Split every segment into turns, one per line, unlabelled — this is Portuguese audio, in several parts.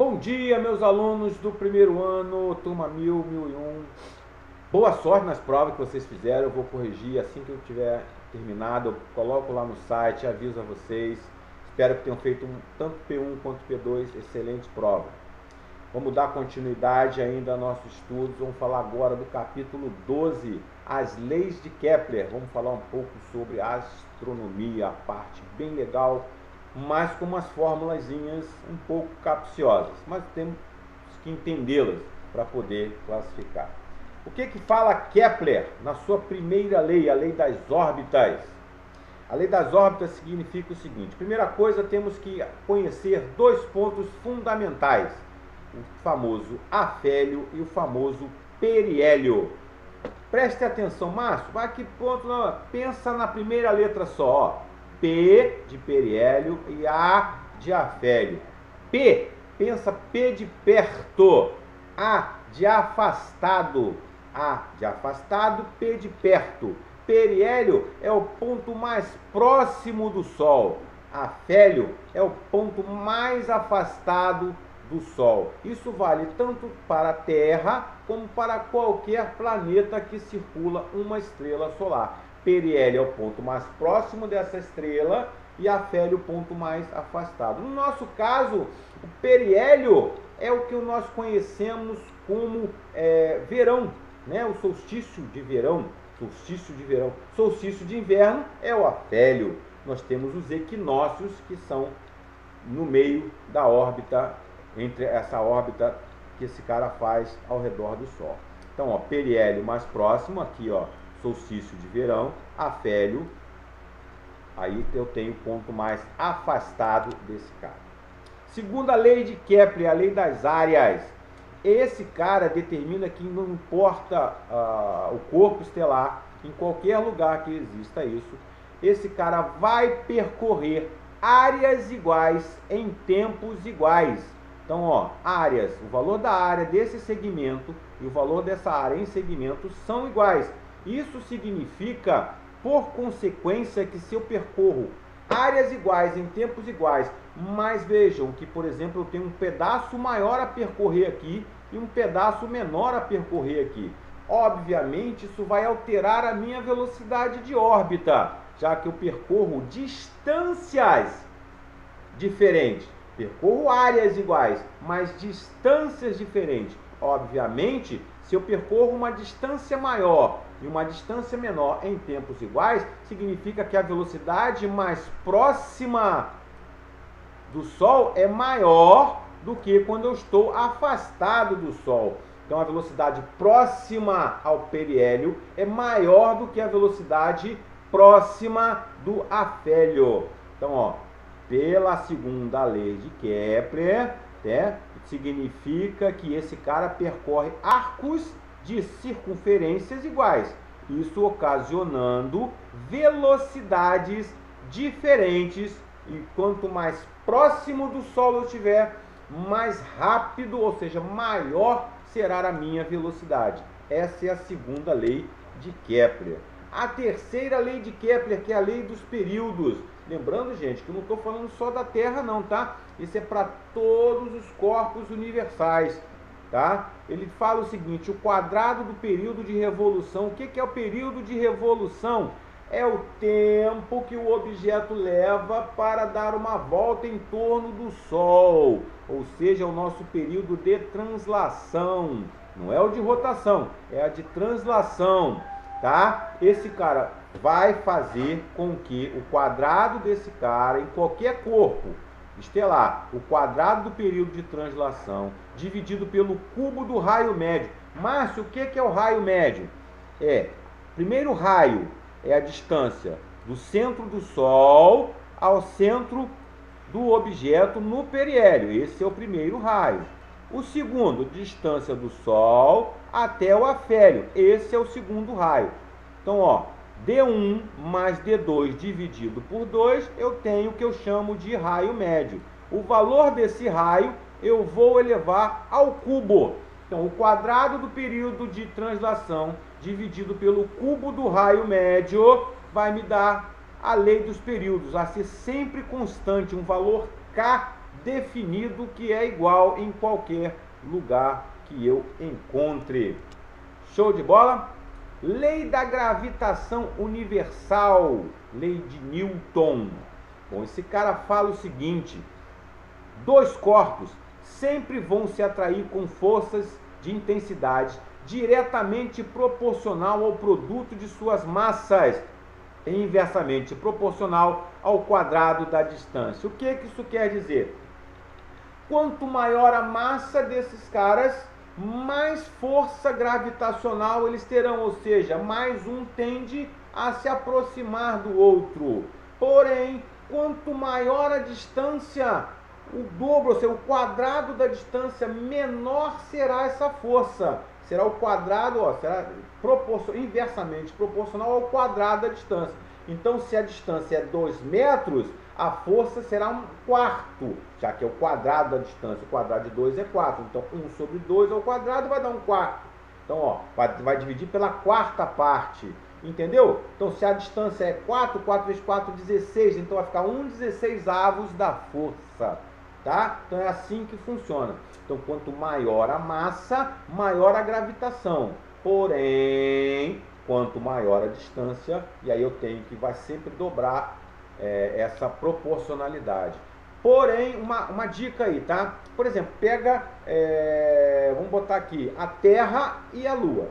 Bom dia, meus alunos do primeiro ano, turma 1000, 1001. Boa sorte nas provas que vocês fizeram. Eu vou corrigir assim que eu tiver terminado. Eu coloco lá no site, aviso a vocês. Espero que tenham feito tanto P1 quanto P2 excelente prova. Vamos dar continuidade ainda aos nossos estudos. Vamos falar agora do capítulo 12, as leis de Kepler. Vamos falar um pouco sobre astronomia, a parte bem legal, mas com umas formulazinhas um pouco capciosas, mas temos que entendê-las para poder classificar. O que fala Kepler na sua primeira lei, a lei das órbitas? A lei das órbitas significa o seguinte: primeira coisa, temos que conhecer dois pontos fundamentais, o famoso afélio e o famoso periélio. Preste atenção, Márcio, vai que ponto? Não, pensa na primeira letra só, ó. P de periélio e A de afélio. P, pensa P de perto. A de afastado. A de afastado, P de perto. Periélio é o ponto mais próximo do Sol. Afélio é o ponto mais afastado do Sol. Isso vale tanto para a Terra como para qualquer planeta que circula uma estrela solar. Periélio é o ponto mais próximo dessa estrela e afélio o ponto mais afastado. No nosso caso, o periélio é o que nós conhecemos como verão, né? O solstício de verão. Solstício de inverno é o afélio. Nós temos os equinócios, que são no meio da órbita, entre essa órbita que esse cara faz ao redor do Sol. Então, ó, periélio mais próximo, aqui, ó, solstício de verão, afélio, aí eu tenho o ponto mais afastado desse cara. Segunda lei de Kepler, a lei das áreas. Esse cara determina que não importa o corpo estelar, em qualquer lugar que exista isso, esse cara vai percorrer áreas iguais em tempos iguais. Então, ó, áreas, o valor da área desse segmento e o valor dessa área em segmento são iguais. Isso significa, por consequência, que se eu percorro áreas iguais em tempos iguais, mas vejam que, por exemplo, eu tenho um pedaço maior a percorrer aqui e um pedaço menor a percorrer aqui. Obviamente, isso vai alterar a minha velocidade de órbita, já que eu percorro distâncias diferentes. Percorro áreas iguais, mas distâncias diferentes. Obviamente, se eu percorro uma distância maior e uma distância menor em tempos iguais, significa que a velocidade mais próxima do Sol é maior do que quando eu estou afastado do Sol. Então, a velocidade próxima ao periélio é maior do que a velocidade próxima do afélio. Então, ó, pela segunda lei de Kepler, né, significa que esse cara percorre arcos de circunferências iguais, isso ocasionando velocidades diferentes, e quanto mais próximo do Sol eu estiver, mais rápido, ou seja, maior será a minha velocidade. Essa é a segunda lei de Kepler. A terceira lei de Kepler, que é a lei dos períodos. Lembrando, gente, que eu não estou falando só da Terra não, tá? Isso é para todos os corpos universais, tá? Ele fala o seguinte: o quadrado do período de revolução. O que é o período de revolução? É o tempo que o objeto leva para dar uma volta em torno do Sol, ou seja, o nosso período de translação. Não é o de rotação, é a de translação, tá? Esse cara vai fazer com que o quadrado desse cara, em qualquer corpo estelar, o quadrado do período de translação, dividido pelo cubo do raio médio. Márcio, o que é o raio médio? Primeiro raio é a distância do centro do Sol ao centro do objeto no periélio. Esse é o primeiro raio. O segundo, distância do Sol até o afélio. Esse é o segundo raio. Então, ó, D1 mais D2 dividido por 2, eu tenho o que eu chamo de raio médio. O valor desse raio eu vou elevar ao cubo. Então, o quadrado do período de translação dividido pelo cubo do raio médio vai me dar a lei dos períodos, a ser sempre constante, um valor K definido que é igual em qualquer lugar que eu encontre. Show de bola? Lei da gravitação universal, lei de Newton. Bom, esse cara fala o seguinte: dois corpos sempre vão se atrair com forças de intensidade diretamente proporcional ao produto de suas massas, e inversamente proporcional ao quadrado da distância. O que isso quer dizer? Quanto maior a massa desses caras, mais força gravitacional eles terão, ou seja, mais um tende a se aproximar do outro. Porém, quanto maior a distância, o dobro, ou seja, o quadrado da distância, menor será essa força. Será o quadrado, será inversamente proporcional ao quadrado da distância. Então, se a distância é 2 metros, a força será um quarto, já que é o quadrado da distância. O quadrado de 2 é 4. Então, 1 sobre 2 ao quadrado vai dar um quarto. Então, vai dividir pela quarta parte. Entendeu? Então, se a distância é 4, 4 vezes 4, 16. Então, vai ficar 1/16 da força. Tá? Então, é assim que funciona. Então, quanto maior a massa, maior a gravitação. Porém, quanto maior a distância, e aí eu tenho que vai sempre dobrar essa proporcionalidade. Porém, uma dica aí, tá? Por exemplo, pega, vamos botar aqui, a Terra e a Lua.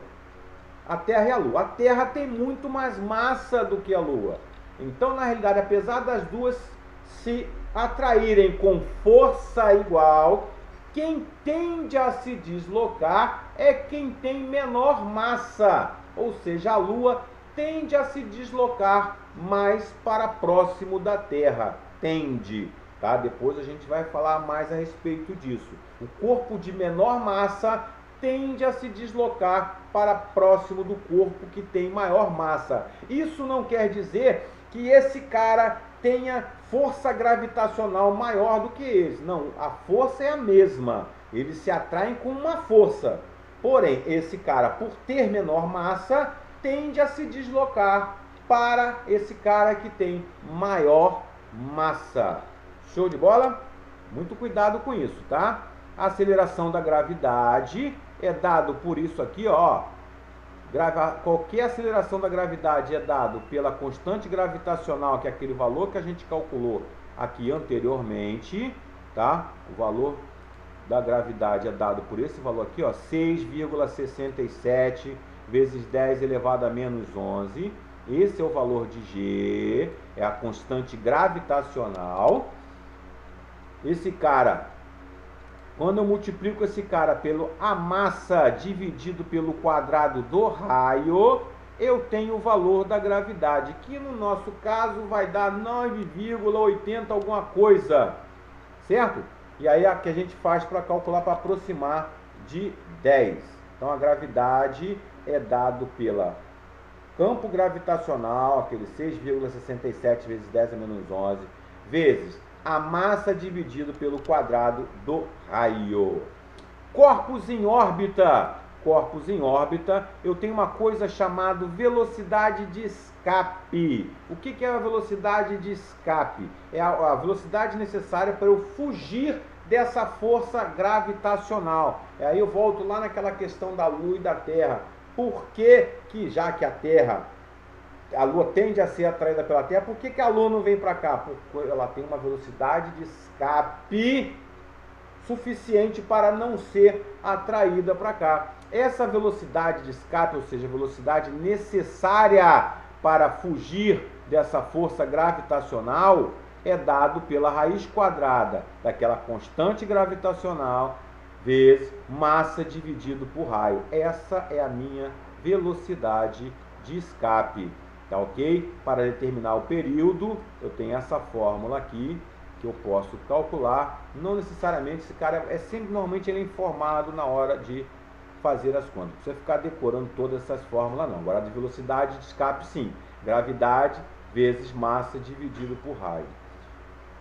A Terra e a Lua. A Terra tem muito mais massa do que a Lua. Então, na realidade, apesar das duas se atraírem com força igual, quem tende a se deslocar é quem tem menor massa. Ou seja, a Lua tende a se deslocar mais para próximo da Terra. Tende, tá? Depois a gente vai falar mais a respeito disso. O corpo de menor massa tende a se deslocar para próximo do corpo que tem maior massa. Isso não quer dizer que esse cara tenha força gravitacional maior do que eles. Não, a força é a mesma. Eles se atraem com uma força. Porém, esse cara, por ter menor massa, tende a se deslocar para esse cara que tem maior massa. Show de bola? Muito cuidado com isso, tá? A aceleração da gravidade é dado por isso aqui, ó. Qualquer aceleração da gravidade é dado pela constante gravitacional, que é aquele valor que a gente calculou aqui anteriormente, tá? O valor da gravidade é dado por esse valor aqui, ó, 6,67 vezes 10 elevado a menos 11. Esse é o valor de G, é a constante gravitacional. Esse cara, quando eu multiplico esse cara pelo a massa dividido pelo quadrado do raio, eu tenho o valor da gravidade, que no nosso caso vai dar 9,80 alguma coisa, certo? E aí é a que a gente faz para calcular, para aproximar de 10. Então a gravidade é dado pela campo gravitacional, aquele 6,67 vezes 10 a menos 11, vezes a massa dividido pelo quadrado do raio. Corpos em órbita. Corpos em órbita, eu tenho uma coisa chamada velocidade de escape. O que é a velocidade de escape? É a velocidade necessária para eu fugir dessa força gravitacional. E aí eu volto lá naquela questão da Lua e da Terra. Por que já que a Lua tende a ser atraída pela Terra, por que a Lua não vem para cá? Porque ela tem uma velocidade de escape suficiente para não ser atraída para cá. Essa velocidade de escape, ou seja, a velocidade necessária para fugir dessa força gravitacional, é dado pela raiz quadrada daquela constante gravitacional vezes massa dividido por raio. Essa é a minha velocidade de escape. Tá ok? Para determinar o período, eu tenho essa fórmula aqui, que eu posso calcular. Não necessariamente, esse cara normalmente ele é informado na hora de fazer as contas. Não precisa ficar decorando todas essas fórmulas não. Agora, de velocidade de escape, sim. Gravidade vezes massa dividido por raio.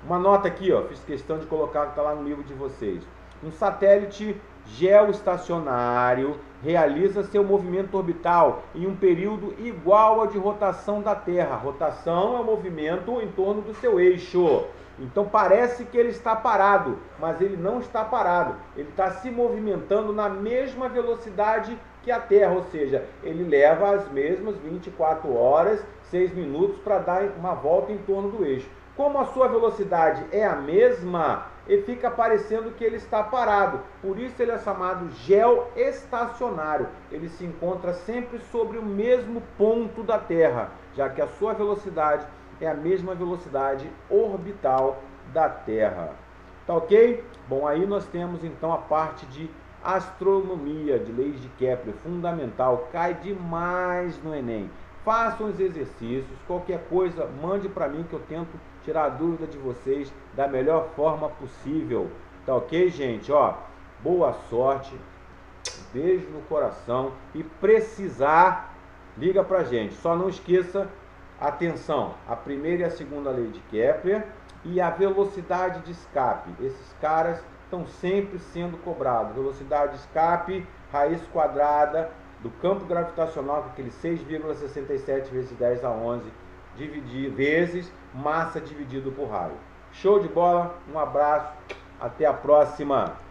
Uma nota aqui, ó, fiz questão de colocar, que está lá no livro de vocês. Um satélite geoestacionário realiza seu movimento orbital em um período igual ao de rotação da Terra. Rotação é o movimento em torno do seu eixo. Então parece que ele está parado, mas ele não está parado. Ele está se movimentando na mesma velocidade que a Terra, ou seja, ele leva as mesmas 24 horas, 6 minutos para dar uma volta em torno do eixo. Como a sua velocidade é a mesma, ele fica parecendo que ele está parado. Por isso ele é chamado geoestacionário. Ele se encontra sempre sobre o mesmo ponto da Terra, já que a sua velocidade é a mesma velocidade orbital da Terra. Tá ok? Bom, aí nós temos então a parte de astronomia, de leis de Kepler, fundamental, cai demais no Enem. Façam os exercícios, qualquer coisa, mande para mim que eu tento tirar a dúvida de vocês da melhor forma possível. Tá ok, gente? Ó, boa sorte, beijo no coração e precisar, liga pra gente. Só não esqueça, atenção, a primeira e a segunda lei de Kepler e a velocidade de escape. Esses caras estão sempre sendo cobrados. Velocidade de escape, raiz quadrada do campo gravitacional, com aquele 6,67 vezes 10 a 11, vezes massa dividido por raio. Show de bola, um abraço, até a próxima!